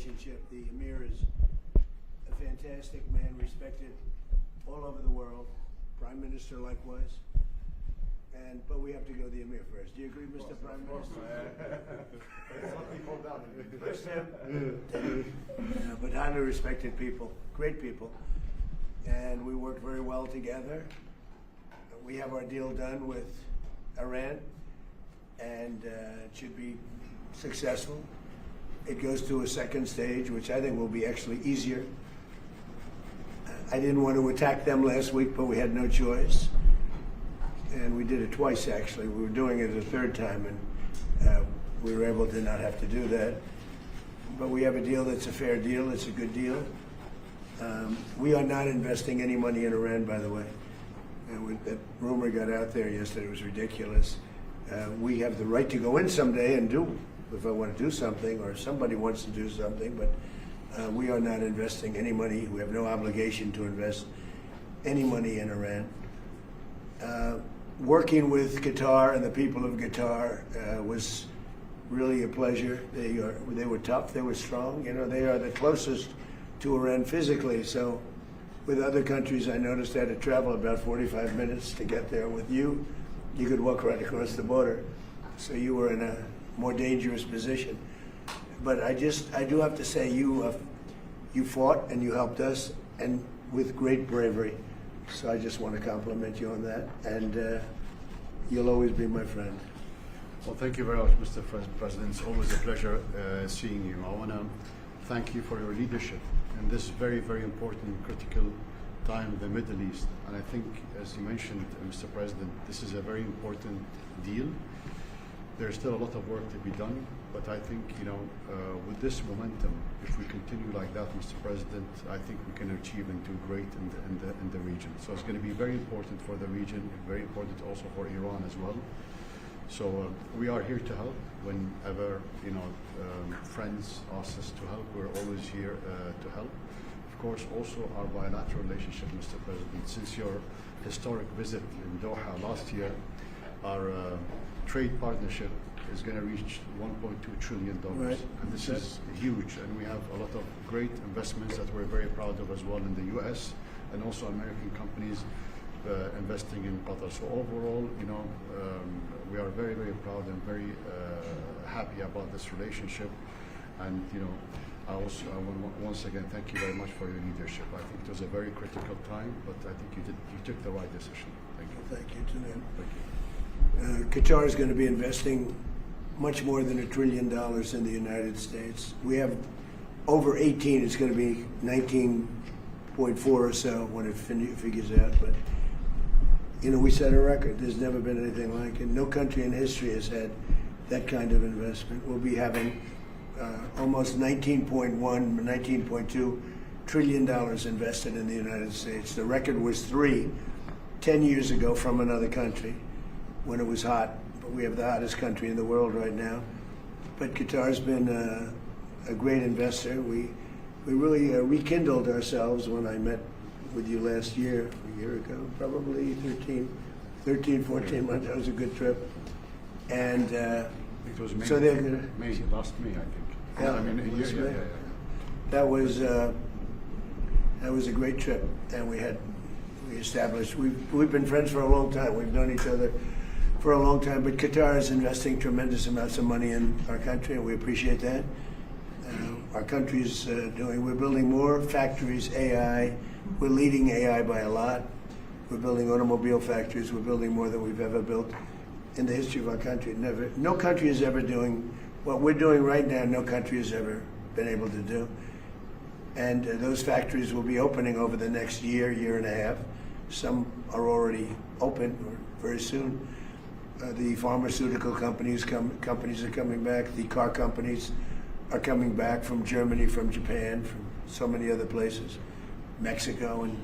relationship. The Emir is a fantastic man, respected all over the world. Prime Minister likewise. But we have to go to the Emir first. Do you agree, Mr. Prime Minister? But highly respected people, great people. And we worked very well together. We have our deal done with Iran, and it should be successful. It goes to a second stage, which I think will be actually easier. I didn't want to attack them last week, but we had no choice. And we did it twice, actually. We were doing it a third time, and we were able to not have to do that. But we have a deal that's a fair deal. It's a good deal. We are not investing any money in Iran, by the way. That rumor got out there yesterday. It was ridiculous. We have the right to go in someday and do, if I want to do something, or somebody wants to do something, but we are not investing any money. We have no obligation to invest any money in Iran. Working with Qatar and the people of Qatar was really a pleasure. They were tough, they were strong. You know, they are the closest to Iran physically. So with other countries, I noticed I had to travel about 45 minutes to get there. With you, you could walk right across the border. So you were in a more dangerous position. But I do have to say, you fought and you helped us, and with great bravery. So I just want to compliment you on that, and you'll always be my friend. Well, thank you very much, Mr. President. It's always a pleasure seeing you. I want to thank you for your leadership in this very, very important, critical time in the Middle East. And I think, as you mentioned, Mr. President, this is a very important deal. There's still a lot of work to be done, but I think, you know, with this momentum, if we continue like that, Mr. President, I think we can achieve and do great in the region. So it's going to be very important for the region, very important also for Iran as well. So we are here to help whenever, you know, friends ask us to help. We're always here to help. Of course, also our bilateral relationship, Mr. President. Since your historic visit in Doha last year, our trade partnership is going to reach $1.2 trillion. Right. And this is huge. And we have a lot of great investments that we're very proud of as well in the U.S. and also American companies investing in Qatar. So overall, you know, we are very, very proud and very happy about this relationship. And, you know, I want once again thank you very much for your leadership. I think it was a very critical time, but I think you took the right decision. Thank you. Thank you to them. Thank you. Qatar is going to be investing much more than $1 trillion in the United States. We have over 18. It's going to be 19.4 or so when it figures out. But, you know, we set a record. There's never been anything like it. No country in history has had that kind of investment. We'll be having almost $19.2 trillion invested in the United States. The record was 10 years ago from another country when it was hot. But we have the hottest country in the world right now. But Qatar's been a great investor. We really rekindled ourselves when I met with you last year, a year ago, probably 13, 14 months. That was a good trip. And it was May, so they're gonna, last May, I think. Yeah, I mean, yeah. That was a great trip, and we established. We've been friends for a long time. We've known each other for a long time. But Qatar is investing tremendous amounts of money in our country, and we appreciate that. Our country is we're building more factories, AI. We're leading AI by a lot. We're building automobile factories. We're building more than we've ever built in the history of our country. No country is ever doing what we're doing right now. No country has ever been able to do. And those factories will be opening over the next year and a half. Some are already open or very soon. The pharmaceutical companies are coming back. The car companies are coming back from Germany, from Japan, from so many other places, Mexico and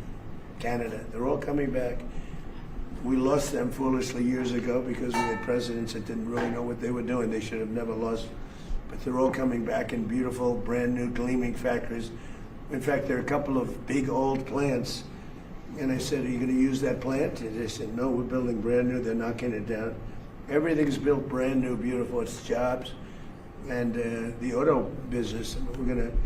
Canada. They're all coming back. We lost them foolishly years ago because we had presidents that didn't really know what they were doing. They should have never lost. But they're all coming back in beautiful, brand new, gleaming factories. In fact, there are a couple of big old plants. And I said, are you going to use that plant? And they said, no, we're building brand new. They're knocking it down. Everything's built brand new, beautiful. It's jobs. and the auto business. We're going to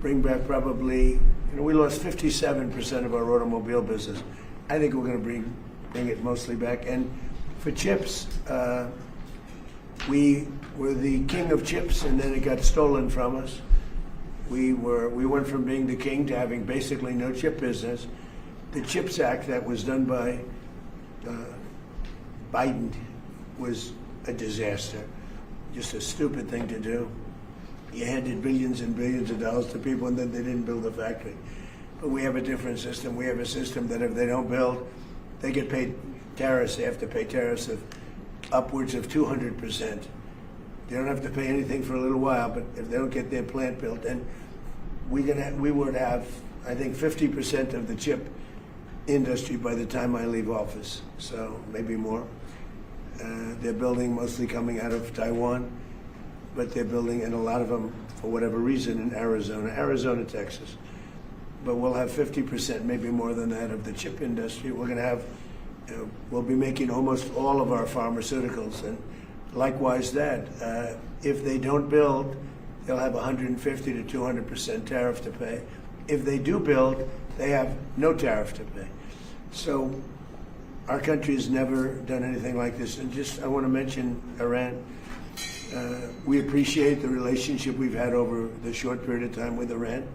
bring back probably, we lost 57% of our automobile business. I think we're going to bring it mostly back. And for chips, we were the king of chips, and then it got stolen from us. We went from being the king to having basically no chip business. The CHIPS Act that was done by Biden was a disaster, just a stupid thing to do. You handed billions and billions of dollars to people, and then they didn't build a factory. But we have a different system. We have a system that if they don't build, they get paid tariffs. They have to pay tariffs of upwards of 200%. They don't have to pay anything for a little while, but if they don't get their plant built, then we would have, I think, 50% of the chip industry by the time I leave office, so maybe more. They're building mostly coming out of Taiwan, but they're building, and a lot of them, for whatever reason, in Arizona, Texas. But we'll have 50%, maybe more than that, of the chip industry. We're going to have, we'll be making almost all of our pharmaceuticals, and likewise that. If they don't build, they'll have 150 to 200% tariff to pay. If they do build, they have no tariff to pay. So our country has never done anything like this. And just, I want to mention Iran. We appreciate the relationship we've had over the short period of time with Iran.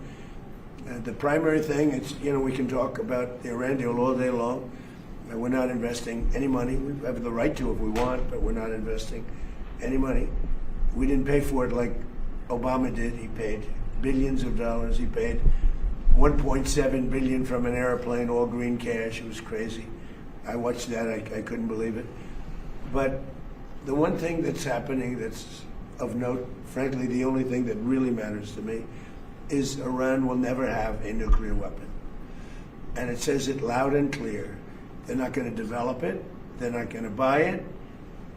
The primary thing, it's, we can talk about the Iran deal all day long. We're not investing any money. We have the right to if we want, but we're not investing any money. We didn't pay for it like Obama did. He paid billions of dollars. He paid $1.7 billion from an airplane, all green cash. It was crazy. I watched that. I couldn't believe it. But the one thing that's happening that's of note, frankly, the only thing that really matters to me, is Iran will never have a nuclear weapon. And it says it loud and clear. They're not going to develop it. They're not going to buy it.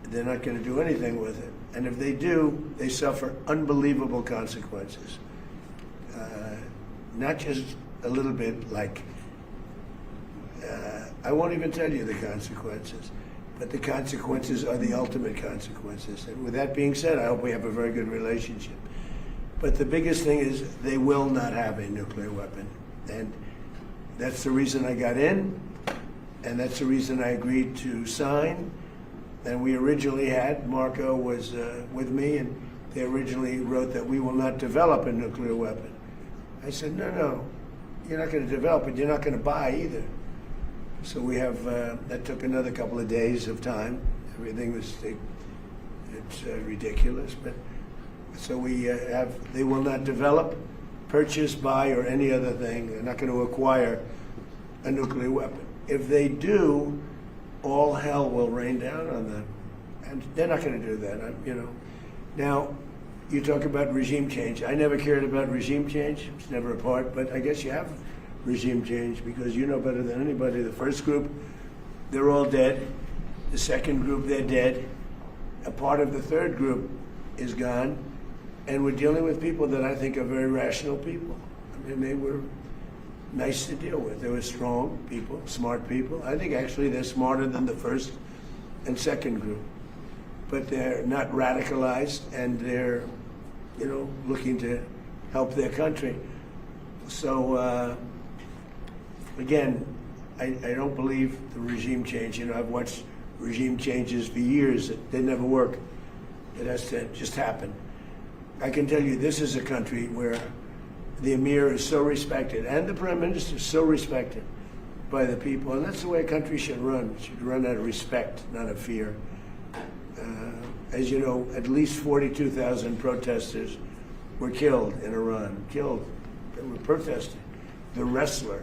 They're not going to do anything with it. And if they do, they suffer unbelievable consequences. Not just a little bit like, I won't even tell you the consequences, but the consequences are the ultimate consequences. And with that being said, I hope we have a very good relationship. But the biggest thing is they will not have a nuclear weapon. And that's the reason I got in, and that's the reason I agreed to sign. And we originally had, Marco was with me, and they originally wrote that we will not develop a nuclear weapon. I said, no, you're not going to develop it, you're not going to buy either. So we have, that took another couple of days of time. Everything was, it's ridiculous, but so we they will not develop, purchase, buy, or any other thing. They're not going to acquire a nuclear weapon. If they do, all hell will rain down on them. And they're not going to do that, Now, you talk about regime change. I never cared about regime change. It's never a part, but I guess you have regime change because you know better than anybody. The first group, they're all dead. The second group, they're dead. A part of the third group is gone. And we're dealing with people that I think are very rational people. I mean, they were nice to deal with. They were strong people, smart people. I think actually they're smarter than the first and second group. But they're not radicalized, and they're, looking to help their country. So, again, I don't believe the regime change. I've watched regime changes for years. They never work. It has to just happen. I can tell you this is a country where the Emir is so respected, and the Prime Minister is so respected by the people, and that's the way a country should run. It should run out of respect, not out of fear. As you know, at least 42,000 protesters were killed in Iran. Killed. They were protesting. The wrestler,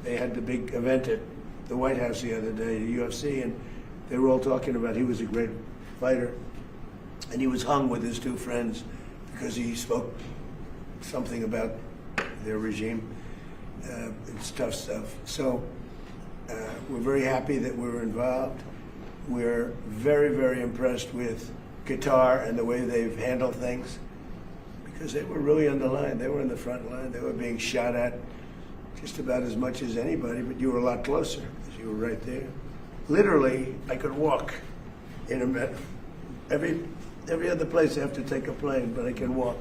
they had the big event at the White House the other day, the UFC, and they were all talking about he was a great fighter. And he was hung with his two friends because he spoke something about their regime. It's tough stuff. So we're very happy that we're involved. We're very, very impressed with Qatar and the way they've handled things because they were really on the line. They were in the front line. They were being shot at just about as much as anybody, but you were a lot closer because you were right there. Literally, I could walk in a minute. Every other place I have to take a plane, but I can walk.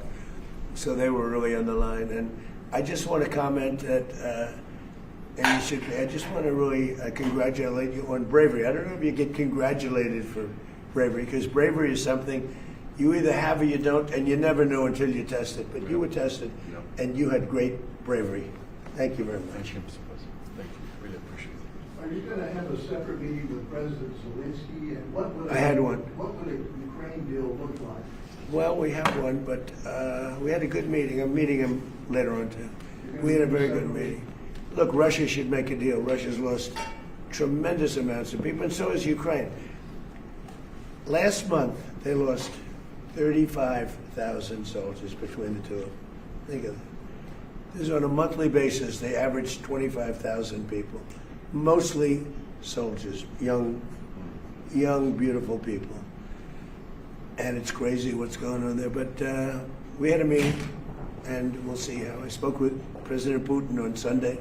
So they were really on the line. And I just want to comment that, I just want to really congratulate you on bravery. I don't know if you get congratulated for bravery, because bravery is something you either have or you don't, and you never know until you test it. But you were tested, and you had great bravery. Thank you very much. Thank you, Mr. President. Thank you. Really appreciate it. Are you going to have a separate meeting with President Zelensky? And what would I had one. What would a Ukraine deal look like? Well, we have one, but we had a good meeting. I'm meeting him later on, too. We had a very good meeting. Look, Russia should make a deal. Russia's lost tremendous amounts of people, and so has Ukraine. Last month, they lost 35,000 soldiers between the two of them. Think of that. This is on a monthly basis. They average 25,000 people, mostly soldiers, young, beautiful people. And it's crazy what's going on there. But we had a meeting, and we'll see how. I spoke with President Putin on Sunday.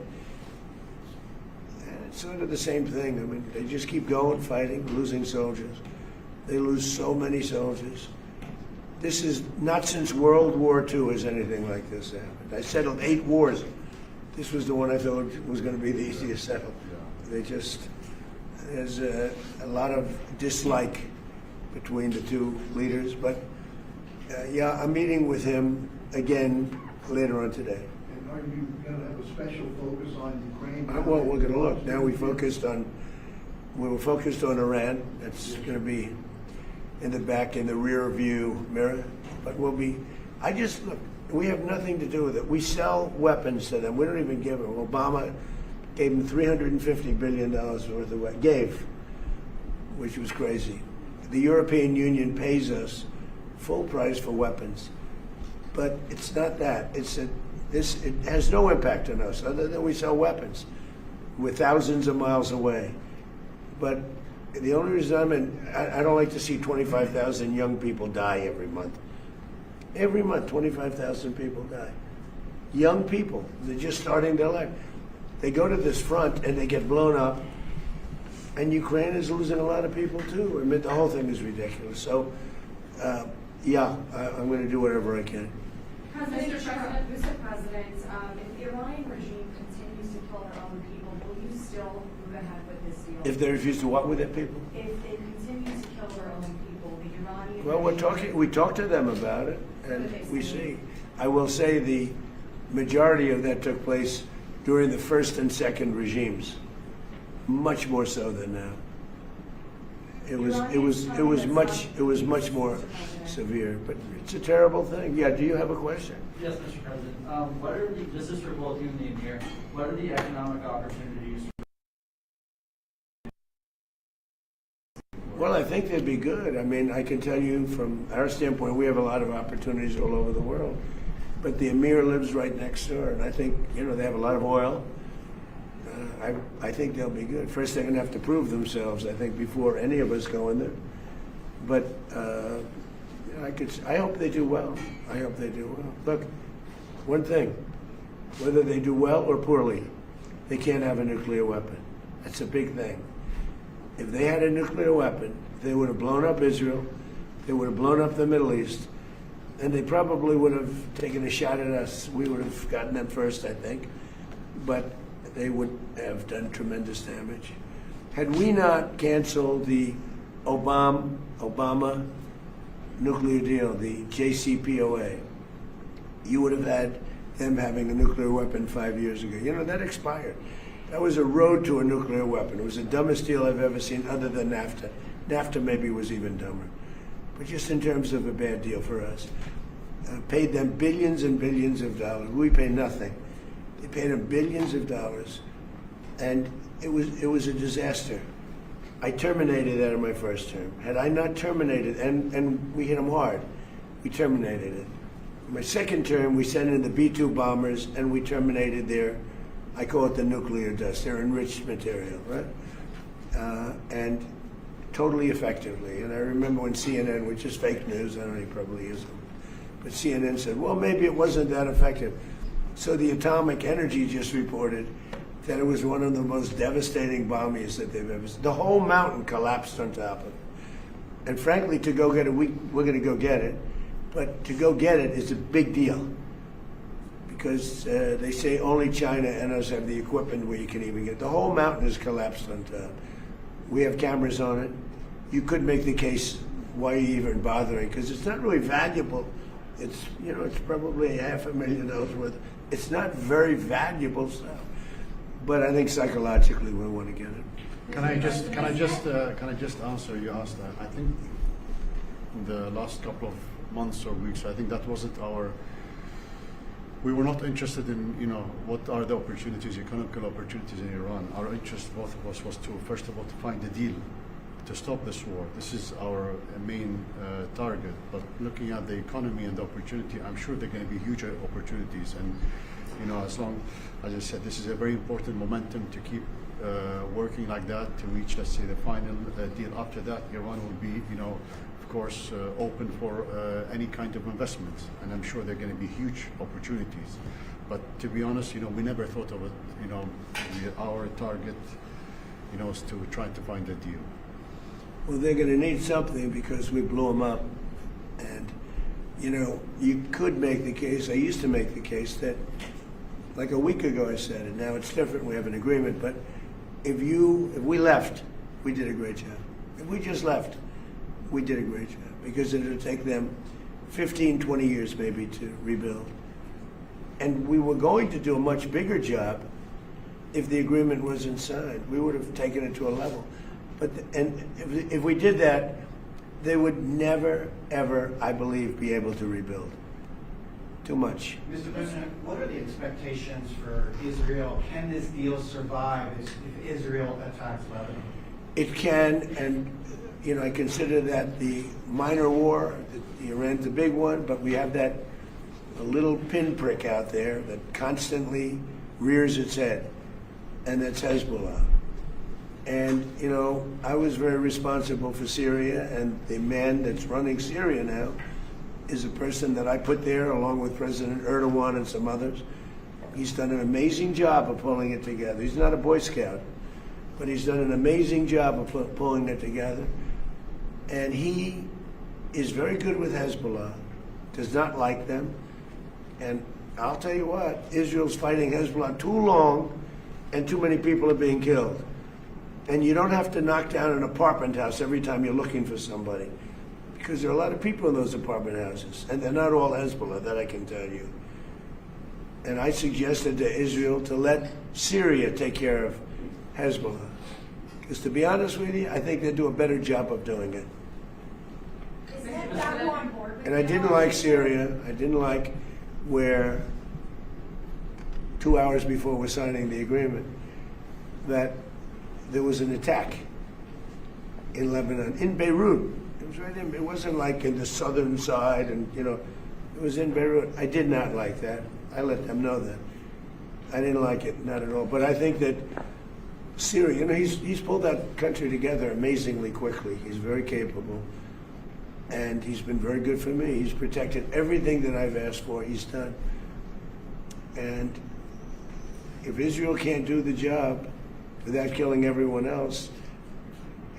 And it's sort of the same thing. I mean, they just keep going, fighting, losing soldiers. They lose so many soldiers. This is not since World War II has anything like this happened. I settled 8 wars. This was the one I thought was going to be the easiest settled. They just, there's a lot of dislike between the two leaders. But yeah, I'm meeting with him again later on today. And are you going to have a special focus on Ukraine? Well, we're going to look. Now we were focused on Iran. That's going to be in the back, in the rear view mirror. But look, we have nothing to do with it. We sell weapons to them. We don't even give them. Obama gave them $350 billion worth of weapons. Which was crazy. The European Union pays us full price for weapons. But it's not that. It has no impact on us other than we sell weapons. We're thousands of miles away. But the only reason I don't like to see 25,000 young people die every month. Every month, 25,000 people die. Young people, they're just starting their life. They go to this front and they get blown up, and Ukraine is losing a lot of people too. I mean, the whole thing is ridiculous. So, yeah, I'm going to do whatever I can. Mr. President, if the Iranian regime continues to kill their own people, will you still move ahead with this deal? If they refuse to what with their people? If they continue to kill their own people, the Iranian Well, we talk to them about it, and we see. I will say the majority of that took place during the first and second regimes, much more so than now. It was much more severe, but it's a terrible thing. Yeah, do you have a question? Yes, Mr. President. This is for both you and the Emir. What are the economic opportunities? Well, I think they'd be good. I mean, I can tell you from our standpoint, we have a lot of opportunities all over the world. But the Emir lives right next door, and I think, they have a lot of oil. I think they'll be good. First, they're going to have to prove themselves, I think, before any of us go in there. But I hope they do well. I hope they do well. Look, one thing, whether they do well or poorly, they can't have a nuclear weapon. That's a big thing. If they had a nuclear weapon, they would have blown up Israel, they would have blown up the Middle East, and they probably would have taken a shot at us. We would have gotten them first, I think. But they would have done tremendous damage. Had we not canceled the Obama nuclear deal, the JCPOA, you would have had them having a nuclear weapon 5 years ago. That expired. That was a road to a nuclear weapon. It was the dumbest deal I've ever seen other than NAFTA. NAFTA maybe was even dumber. But just in terms of a bad deal for us. Paid them billions and billions of dollars. We pay nothing. They paid them billions of dollars. And it was a disaster. I terminated that in my first term. Had I not terminated, and we hit them hard, we terminated it. In my second term, we sent in the B-2 bombers, and we terminated their, I call it the nuclear dust, their enriched material, right? And totally effectively. And I remember when CNN, which is fake news, I don't know, he probably is, but CNN said, well, maybe it wasn't that effective. So the Atomic Energy just reported that it was one of the most devastating bombings that they've ever seen. The whole mountain collapsed on top of it. And frankly, to go get it, we're going to go get it. But to go get it is a big deal. Because they say only China and us have the equipment where you can even get. The whole mountain is collapsed on top. We have cameras on it. You could make the case, why are you even bothering? Because it's not really valuable. It's, you know, it's probably $500,000 worth. It's not very valuable stuff. But I think psychologically we want to get it. Can I just answer? You asked that. I think in the last couple of months or weeks, I think that wasn't our. We were not interested in, you know, what are the opportunities, economical opportunities in Iran. Our interest, both of us, was to, first of all, to find a deal to stop this war. This is our main target. But looking at the economy and the opportunity, I'm sure there are going to be huge opportunities. And, you know, as I said, this is a very important momentum to keep working like that to reach, let's say, the final deal. After that, Iran will be, you know, of course, open for any kind of investments, and I'm sure there are going to be huge opportunities. But to be honest, you know, we never thought of it. You know, our target, you know, is to try to find a deal. Well, they're going to need something because we blew them up, and you know, you could make the case. I used to make the case that, like a week ago, I said it. Now it's different. We have an agreement, but if we left, we did a great job. If we just left, we did a great job, because it would take them 15, 20 years maybe to rebuild. And we were going to do a much bigger job if the agreement wasn't signed. We would have taken it to a level. But if we did that, they would never, ever, I believe, be able to rebuild. Too much. Mr. President, what are the expectations for Israel? Can this deal survive if Israel attacks Lebanon? It can, and you know, I consider that the minor war. Iran's the big one, but we have that a little pinprick out there that constantly rears its head, and that's Hezbollah. And you know, I was very responsible for Syria, and the man that's running Syria now is a person that I put there along with President Erdogan and some others. He's done an amazing job of pulling it together. He's not a Boy Scout, but he's done an amazing job of pulling it together. And he is very good with Hezbollah, does not like them. And I'll tell you what, Israel's fighting Hezbollah too long, and too many people are being killed. And you don't have to knock down an apartment house every time you're looking for somebody, because there are a lot of people in those apartment houses, and they're not all Hezbollah, that I can tell you. And I suggested to Israel to let Syria take care of Hezbollah. Because to be honest with you, I think they do a better job of doing it. Is that more important? And I didn't like Syria. I didn't like where 2 hours before we're signing the agreement that there was an attack in Lebanon, in Beirut. It was right in, it wasn't like in the southern side, and you know, it was in Beirut. I did not like that. I let them know that. I didn't like it, not at all. But I think that Syria, you know, he's pulled that country together amazingly quickly. He's very capable. And he's been very good for me. He's protected everything that I've asked for, he's done. And if Israel can't do the job without killing everyone else,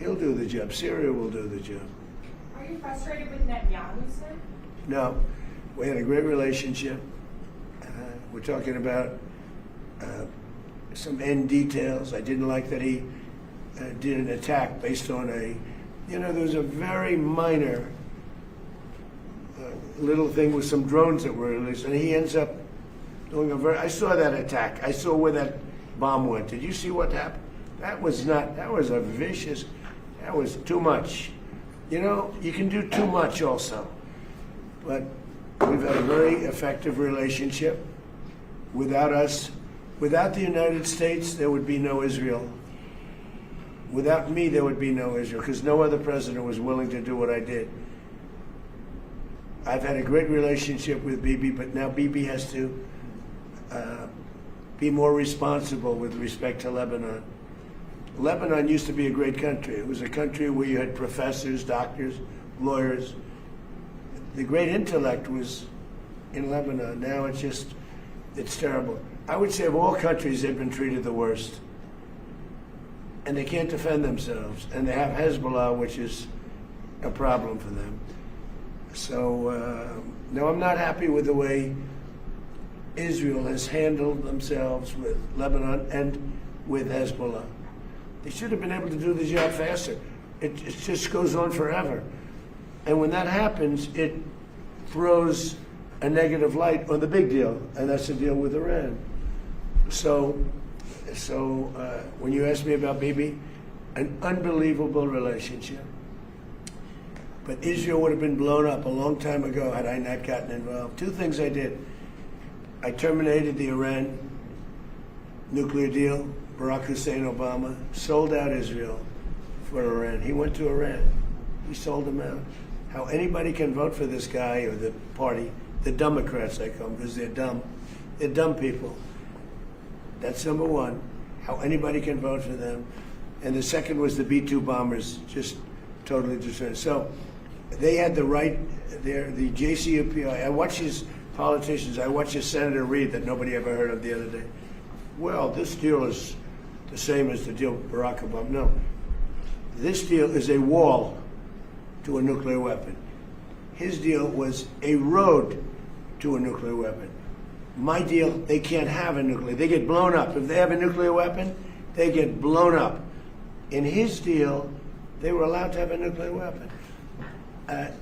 he'll do the job. Syria will do the job. Are you frustrated with Netanyahu, sir? No, we had a great relationship. We're talking about some end details. I didn't like that he did an attack based on you know, there was a very minor little thing with some drones that were released, and he ends up doing I saw that attack. I saw where that bomb went. Did you see what happened? That was a vicious, that was too much. You know, you can do too much also. But we've had a very effective relationship. Without us, without the United States, there would be no Israel. Without me, there would be no Israel, because no other president was willing to do what I did. I've had a great relationship with Bibi, but now Bibi has to be more responsible with respect to Lebanon. Lebanon used to be a great country. It was a country where you had professors, doctors, lawyers. The great intellect was in Lebanon. Now it's terrible. I would say of all countries, they've been treated the worst. And they can't defend themselves. And they have Hezbollah, which is a problem for them. So, no, I'm not happy with the way Israel has handled themselves with Lebanon and with Hezbollah. They should have been able to do the job faster. It just goes on forever. And when that happens, it throws a negative light on the big deal, and that's the deal with Iran. So when you ask me about Bibi, an unbelievable relationship. But Israel would have been blown up a long time ago had I not gotten involved. Two things I did. I terminated the Iran nuclear deal. Barack Hussein Obama sold out Israel for Iran. He went to Iran. He sold them out. How anybody can vote for this guy or the party, the Democrats I call them because they're dumb. They're dumb people. That's number one. How anybody can vote for them. And the second was the B-2 bombers, just totally destroyed. So they had the right, the JCPOA. I watch these politicians. I watched a Senator Reid that nobody ever heard of the other day. Well, this deal is the same as the deal with Barack Obama. No. This deal is a wall to a nuclear weapon. His deal was a road to a nuclear weapon. My deal, they can't have a nuclear. They get blown up. If they have a nuclear weapon, they get blown up. In his deal, they were allowed to have a nuclear weapon. And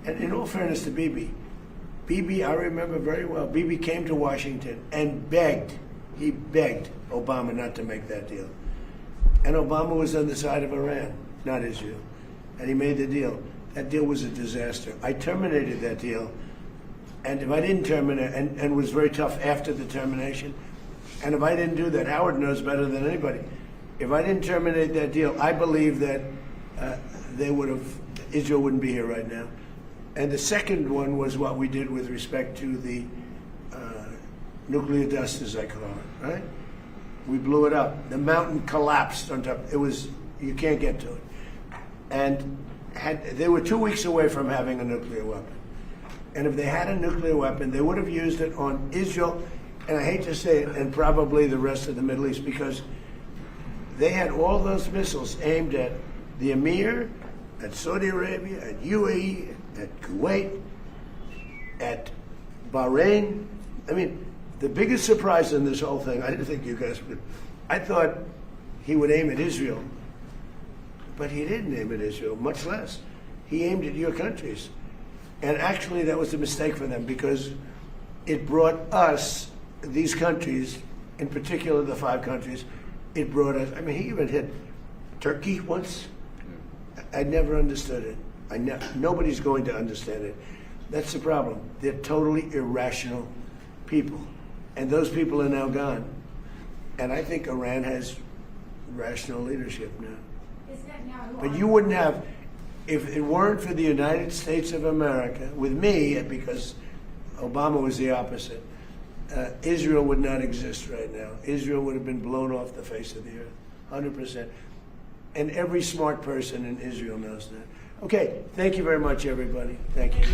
in all fairness to Bibi, I remember very well, Bibi came to Washington and he begged Obama not to make that deal. And Obama was on the side of Iran, not Israel. And he made the deal. That deal was a disaster. I terminated that deal. And if I didn't terminate, and was very tough after the termination, and if I didn't do that, Howard knows better than anybody. If I didn't terminate that deal, I believe that Israel wouldn't be here right now. And the second one was what we did with respect to the nuclear dust, as I call it, right? We blew it up. The mountain collapsed on top. You can't get to it. And they were 2 weeks away from having a nuclear weapon. And if they had a nuclear weapon, they would have used it on Israel, and I hate to say it, and probably the rest of the Middle East, because they had all those missiles aimed at the Emir, at Saudi Arabia, at UAE, at Kuwait, at Bahrain. I mean, the biggest surprise in this whole thing, I didn't think you guys would, I thought he would aim at Israel. But he didn't aim at Israel, much less. He aimed at your countries. And actually, that was a mistake for them because it brought us, these countries, in particular the 5 countries, it brought us, I mean, he even hit Turkey once. I never understood it. Nobody's going to understand it. That's the problem. They're totally irrational people. And those people are now gone. And I think Iran has rational leadership now. But you wouldn't have, if it weren't for the United States of America, with me, because Obama was the opposite, Israel would not exist right now. Israel would have been blown off the face of the earth, 100%. And every smart person in Israel knows that. Okay, thank you very much, everybody. Thank you.